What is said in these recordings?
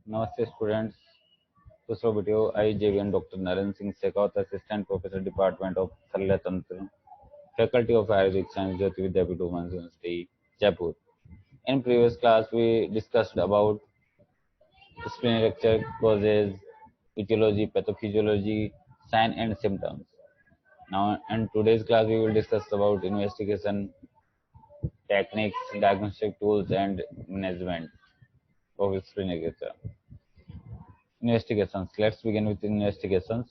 Namaste students. दूसरा video I JVN doctor Narendra Singh Shekhawat, assistant professor department of शल्य तंत्र, faculty of Ayurvedic Science, Jyoti Vidyapith Women's University, Jaipur. In previous class, we discussed about spleen fracture causes, etiology, pathophysiology, sign and symptoms. Now, in today's class, we will discuss about investigation techniques, diagnostic tools, and management of spleen fracture. Investigations. Let's begin with investigations.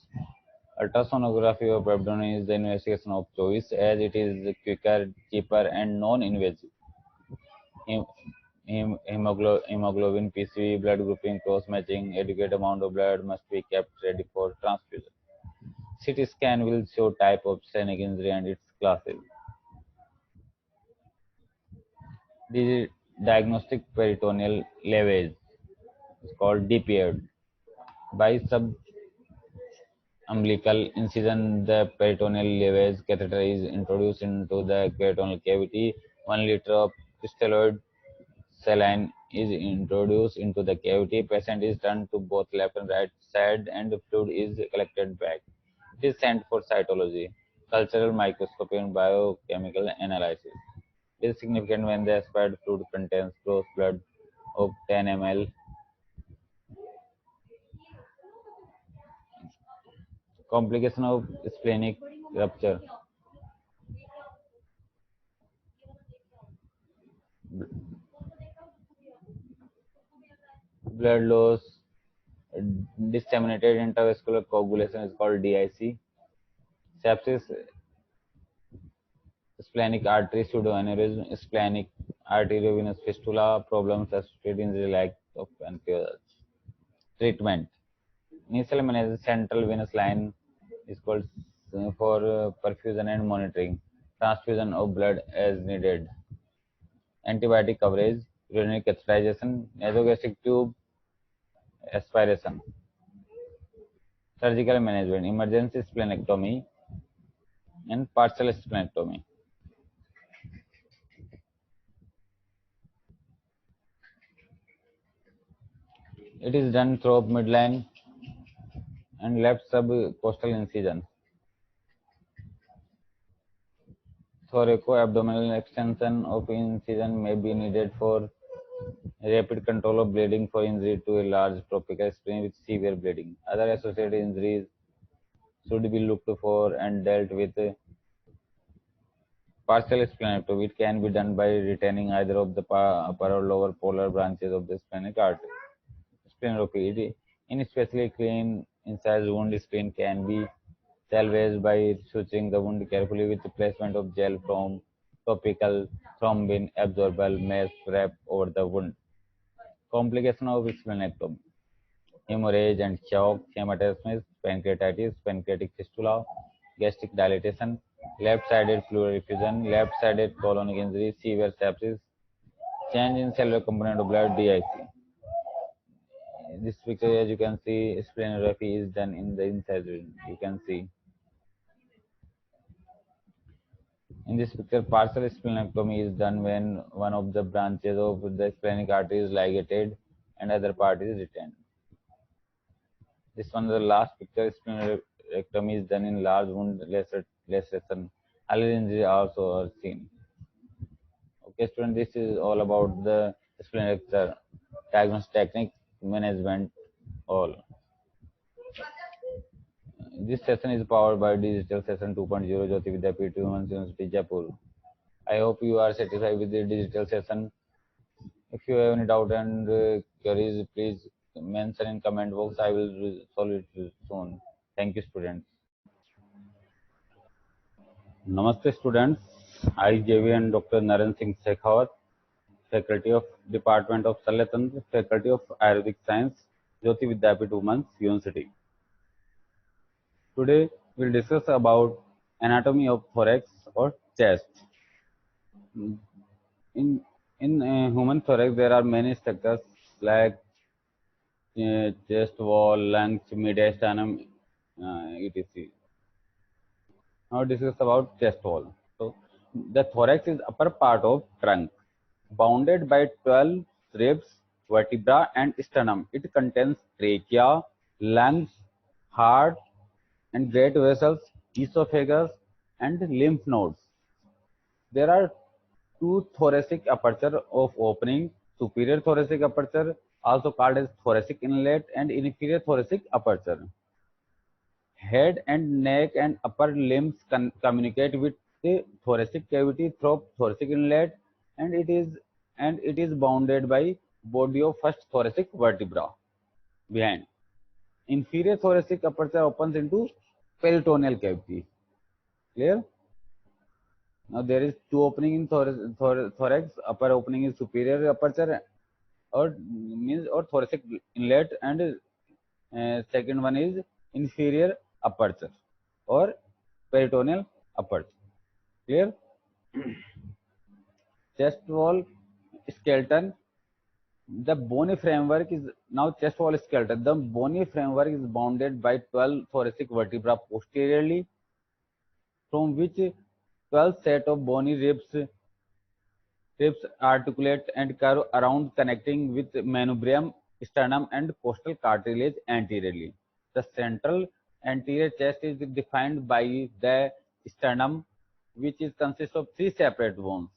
Ultrasonography of abdomen is the investigation of choice as it is quicker, cheaper, and non-invasive. Hemoglobin, PCV, blood grouping, cross-matching, adequate amount of blood must be kept ready for transfusion. CT scan will show type of splenic injury and its classes. The diagnostic peritoneal lavage is called DPAD. By umbilical incision, the peritoneal lavage catheter is introduced into the peritoneal cavity. 1 liter of crystalloid saline is introduced into the cavity. Patient is turned to both left and right side and the fluid is collected back. It is sent for cytology, cultural microscopy and biochemical analysis. It is significant when the aspired fluid contains gross blood of 10 ml. Complication of splenic rupture. Blood loss, disseminated intravascular coagulation is called DIC. Sepsis, splenic artery pseudoaneurysm, splenic arteriovenous fistula, problems associated in the lack of pancreas. Treatment. Initial management central venous line is called for perfusion and monitoring. Transfusion of blood as needed. Antibiotic coverage, urinary catheterization, nasogastric tube aspiration. Surgical management, emergency splenectomy and partial splenectomy. It is done through midline and left subcostal incision. Thoracoabdominal extension of incision may be needed for rapid control of bleeding for injury to a large tropical spleen with severe bleeding. Other associated injuries should be looked for and dealt with. Partial splenectomy, it can be done by retaining either of the upper or lower polar branches of the splenic artery. Splenectomy, in especially clean incised wound, spleen can be salvaged by suturing the wound carefully with the placement of gel from topical thrombin absorbable mesh wrap over the wound. Complication of splenectomy: hemorrhage and shock, hematemesis, pancreatitis, pancreatic fistula, gastric dilatation, left-sided pleural effusion, left-sided colonic injury, severe sepsis, change in cellular component of blood, DIC. This picture, as you can see, splenography is done in the incision. You can see in this picture, partial splenectomy is done when one of the branches of the splenic artery is ligated and other part is retained. This one is the last picture. Splenectomy is done in large wound laceration. Other injury also are seen. Okay, student, this is all about the splenectomy, diagnosis technique, management, all. This session is powered by Digital Session 2.0, Jyoti Vidyapith Women's University, Jaipur. I hope you are satisfied with the digital session. If you have any doubt and queries, please mention in comment box. I will solve it soon. Thank you, students. Namaste, students. I, JVN Dr. Naren Singh Shekhawat, Faculty of Department of Shalya Tantra, Faculty of Ayurvedic Science, Jyoti Vidyapith Women's University. Today, we'll discuss about anatomy of thorax or chest. In human thorax, there are many structures like chest wall, lungs, mediastinum, etc. Now discuss about chest wall. So the thorax is upper part of trunk, bounded by 12 ribs vertebra and sternum. It contains trachea, lungs, heart, and great vessels, esophagus, and lymph nodes. There are two thoracic aperture of opening, superior thoracic aperture, also called as thoracic inlet, and inferior thoracic aperture. Head and neck and upper limbs communicate with the thoracic cavity through thoracic inlet, and it is bounded by body of first thoracic vertebra behind. Inferior thoracic aperture opens into peritoneal cavity. Clear? Now there is two opening in thorax. Upper opening is superior aperture, or means or thoracic inlet, and second one is inferior aperture or peritoneal aperture. Clear? Chest wall skeleton. The bony framework is now chest wall skeleton. The bony framework is bounded by 12 thoracic vertebra posteriorly, from which 12 set of bony ribs articulate and curve around, connecting with manubrium, sternum, and costal cartilage anteriorly. The central anterior chest is defined by the sternum, which is consists of three separate bones: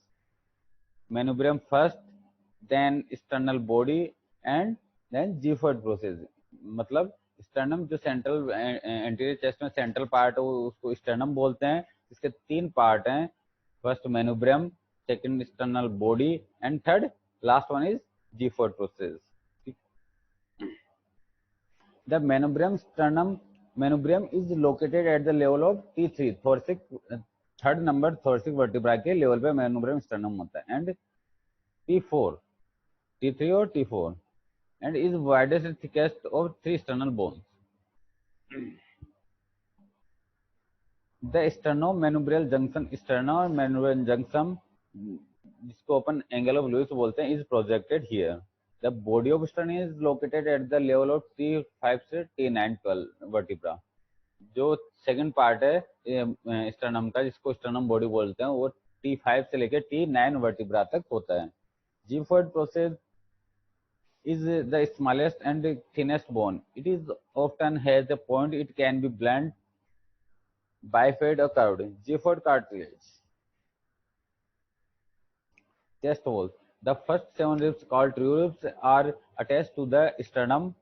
manubrium first, then sternal body, and then Gifford process. मतलब sternum जो central anterior chest में central part है उसको sternum बोलते हैं. इसके तीन part हैं, first manubrium, second sternal body, and third last one is Gifford process. The manubrium is located at the level of T3 thoracic, third number thoracic vertebra के level पे manubrium sternum होता है, and T4 T3 or T4, and is widest and thickest of three sternal bones. The sternomanubrial junction, sternomanubrial junction, जिसको अपन angle of Lewis बोलते हैं, is projected here. The body of sternum is located at the level of T5 से T9 12 vertebra. जो second part है sternum का, जिसको sternum body बोलते हैं, वो T5 से लेकर T9 वर्टिब्रा तक होता है. Gifford process is the smallest and thinnest bone. It is often has a point. It can be blunt, bifid, or curved. Gifford cartilage. Chest wall. The first 7 ribs, called true ribs, are attached to the sternum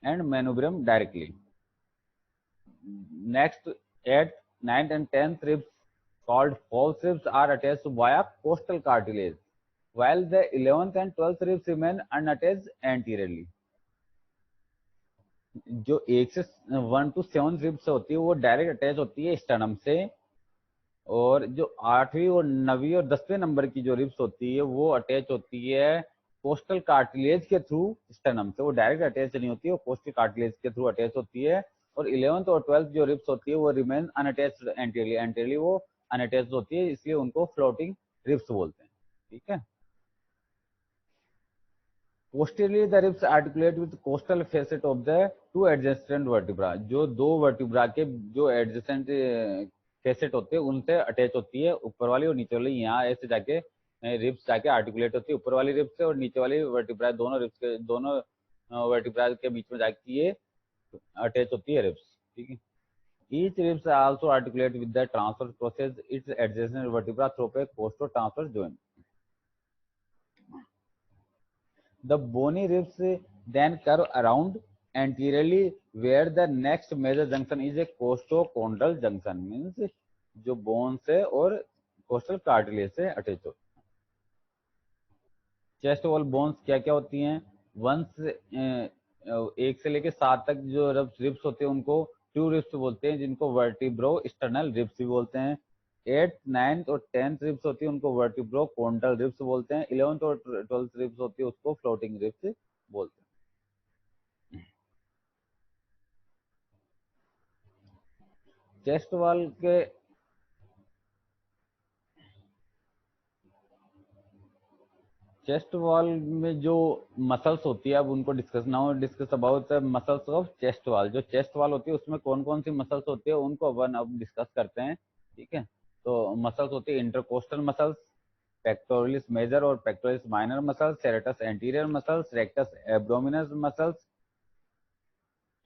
and manubrium directly. Next, 8th, 9th, and 10th ribs, called false ribs, are attached via costal cartilage, while the 11th and 12th ribs remain unattached anteriorly. जो 1 से 1 to 7 ribs होती है वो direct attach होती है sternum से, और जो 8वीं और 9वीं और 10वें नंबर की जो रिब्स होती है वो अटैच होती है कोस्टल कार्टिलेज के थ्रू स्टर्नम से. वो डायरेक्ट अटैच नहीं होती है, वो कोस्टल कार्टिलेज के थ्रू अटैच होती है. और 11th और 12th जो रिब्स होती है वो रिमेन अनअटैच्ड एंटीरियरली वो अनअटैच्ड होती है, इसलिए उनको फ्लोटिंग रिब्स बोलते हैं. ठीक है. Posteriorly, the ribs articulate with costal facet of the two adjacent vertebra. जो दो वर्टिब्रा के जो एडजेसेंट फेसेट होते हैं उनसे अटैच होती है, ऊपर वाली और नीचे वाली. यहाँ ऐसे जाके रिब्स जाके आर्टिकुलेट होती है ऊपर वाली रिब्स से, और नीचे वाली वर्टिब्रा दोनों रिब्स के दोनों वर्टिब्रा के बीच में जाके ये अटैच होती है रिब्स. ठीक है. Each ribs also articulate with the transverse process its adjacent vertebra through a costo-transverse joint. The bony ribs then curve around anteriorly, where the next major junction is a costochondral junction, means जो bone से और costal cartilage से attach होती है. Chest wall bones क्या क्या होती हैं? 1 से लेके 7 तक जो रिब्स होते हैं उनको ट्रू रिब्स बोलते हैं, जिनको वर्टिब्रो स्टर्नल रिब्स भी बोलते हैं. 8th, 9th और 10th रिब्स होती है उनको वर्टिब्रो कॉन्डल रिब्स बोलते हैं. 11th और 12th रिब्स होती है उसको फ्लोटिंग रिब्स बोलते हैं. चेस्ट वॉल के चेस्ट वॉल में जो मसल्स होती है, अब उनको discuss about muscles of chest wall. जो चेस्ट वॉल होती है उसमें कौन कौन सी मसल्स होती है उनको अपन अब डिस्कस करते हैं. ठीक है. तो मसल्स होती है intercostal muscles, pectoralis major or pectoralis minor muscles, serratus anterior muscles, rectus abdominis muscles,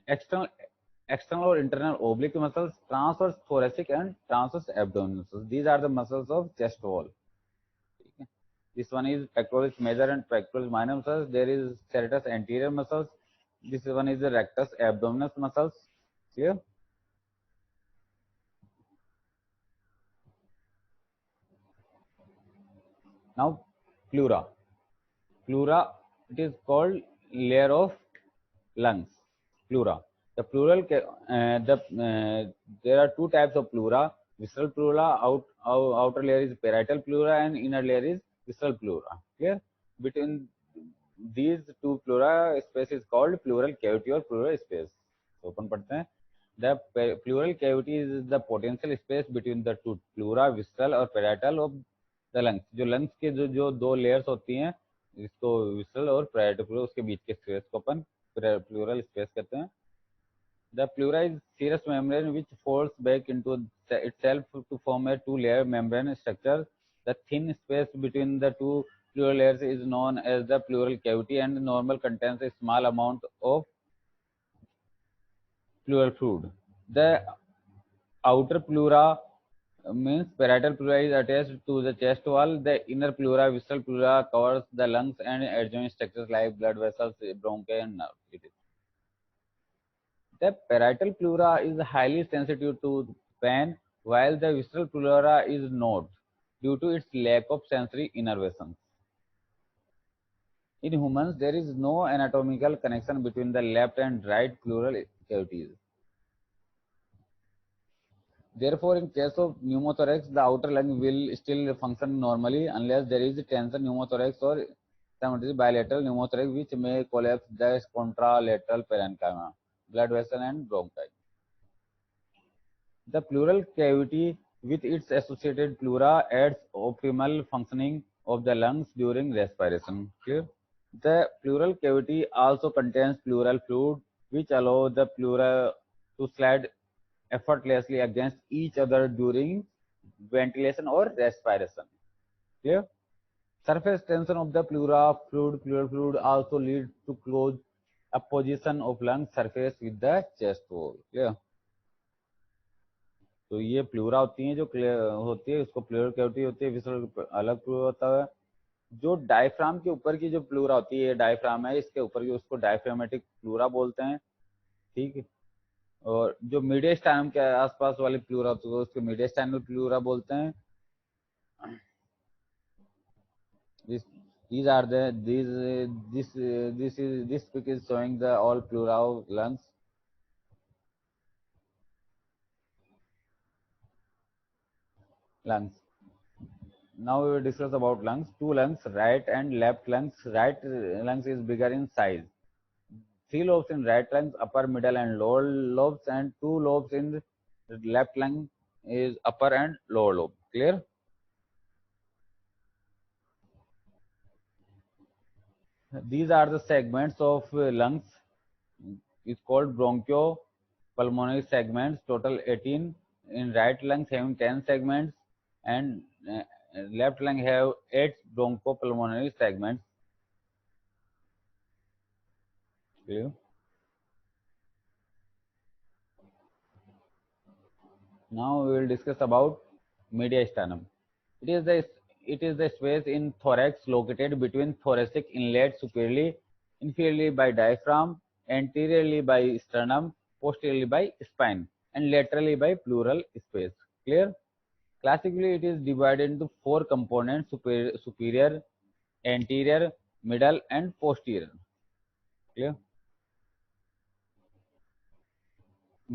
external or internal oblique muscles, transverse thoracic and transverse abdominal muscles. These are the muscles of chest wall. This one is pectoralis major and pectoralis minor muscles. There is serratus anterior muscles. This one is the rectus abdominis muscles. Clear? Now, pleura. Pleura, it is called layer of lungs. Pleura. The pleural, there are two types of pleura. Visceral pleura, outer layer is parietal pleura and inner layer is visceral pleura. Clear? Between these two pleura, space is called pleural cavity or pleural space. So, open पढ़ते हैं. The pleural cavity is the potential space between the two pleura, visceral और parietal of the lungs. जो lungs के जो दो layers होती हैं, इसको visceral और parietal उसके बीच के space को अपन pleural space कहते हैं. The pleura is serous membrane which folds back into itself to form a two-layer membrane structure. The thin space between the two pleural layers is known as the pleural cavity and normal contains a small amount of pleural fluid. The outer pleura means parietal pleura is attached to the chest wall. The inner pleura, visceral pleura, covers the lungs and adjoining structures like blood vessels, bronchi, and nerves. The parietal pleura is highly sensitive to pain, while the visceral pleura is not, due to its lack of sensory innervations. In humans, there is no anatomical connection between the left and right pleural cavities. Therefore, in case of pneumothorax, the outer lung will still function normally unless there is tension pneumothorax or simultaneous bilateral pneumothorax, which may collapse the contralateral parenchyma, blood vessel, and bronchi. The pleural cavity with its associated pleura aids optimal functioning of the lungs during respiration. Clear? The pleural cavity also contains pleural fluid, which allow the pleura to slide effortlessly against each other during ventilation or respiration. Clear? Surface tension of the pleural fluid also leads to close apposition of lung surface with the chest wall. Clear? तो ये pleura होती है जो होती है उसको pleural cavity होती है, विसर्जन अलग प्लूरा होता है. जो डायफ्राम के ऊपर की जो प्लूरा होती है, डायफ्राम है, इसके ऊपर की उसको डायफ्रामेटिक प्लूरा बोलते हैं. ठीक है. और जो मीडियस्टाइनम के आसपास वाली प्लूरा होती है उसको मीडियस्टाइनल प्लूरा बोलते हैं. These are the this pic is showing the all pleura of lungs. Now we will discuss about lungs. Two lungs, right and left lungs. Right lungs is bigger in size. 3 lobes in right lungs, upper, middle, and lower lobes, and 2 lobes in left lung is upper and lower lobe. Clear? These are the segments of lungs. It's called bronchopulmonary segments. Total 18. In right lungs having 10 segments, and left lung have 8 bronchopulmonary segments. Clear? Now we will discuss about mediastinum. It is the space in thorax located between thoracic inlet superiorly, inferiorly by diaphragm, anteriorly by sternum, posteriorly by spine, and laterally by pleural space. Clear? Classically, it is divided into 4 components: superior, anterior, middle, and posterior. Clear?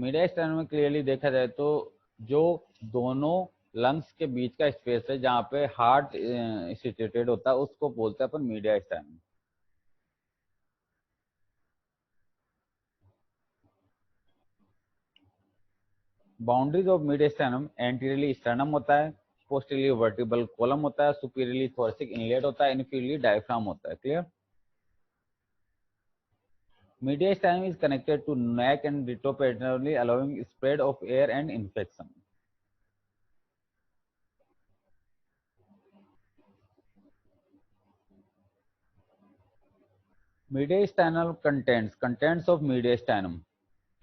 mediastinum में clearly देखा जाए तो जो दोनों lungs के बीच का space है जहाँ पे हार्ट सिचुएटेड होता है उसको बोलते हैं अपन mediastinum. Boundaries of mediastinum anteriorly sternum होता है, पोस्टीरियरली वर्टिब्रल कॉलम होता है, सुपीरियरली थोरैसिक इनलेट होता है, इन्फीरियरली डायफ्राम होता है. Clear? Mediastinum is connected to neck and retroperitoneally, allowing spread of air and infection. Mediastinal contents of mediastinum.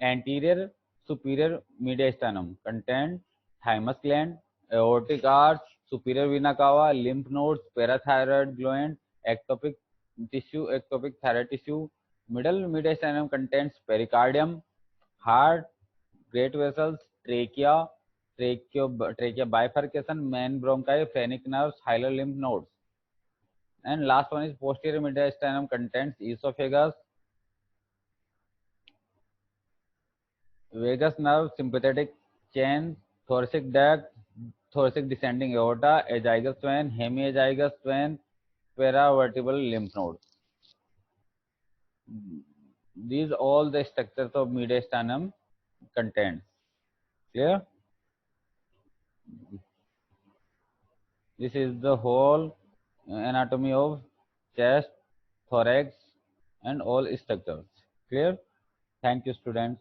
Anterior superior mediastinum content thymus gland, aortic arch, superior vena cava, lymph nodes, parathyroid gland, ectopic ectopic thyroid tissue. Middle mediastinum contains pericardium, heart, great vessels, trachea bifurcation, main bronchi, phrenic nerves, hilar lymph nodes. And last one is posterior mediastinum contains esophagus, vagus nerve, sympathetic chain, thoracic duct, thoracic descending aorta, azygous vein, hemiazygous vein, paravertebral lymph node. These all the structures of mediastinum contains. Clear? This is the whole anatomy of chest, thorax, and all structures. Clear? Thank you, students.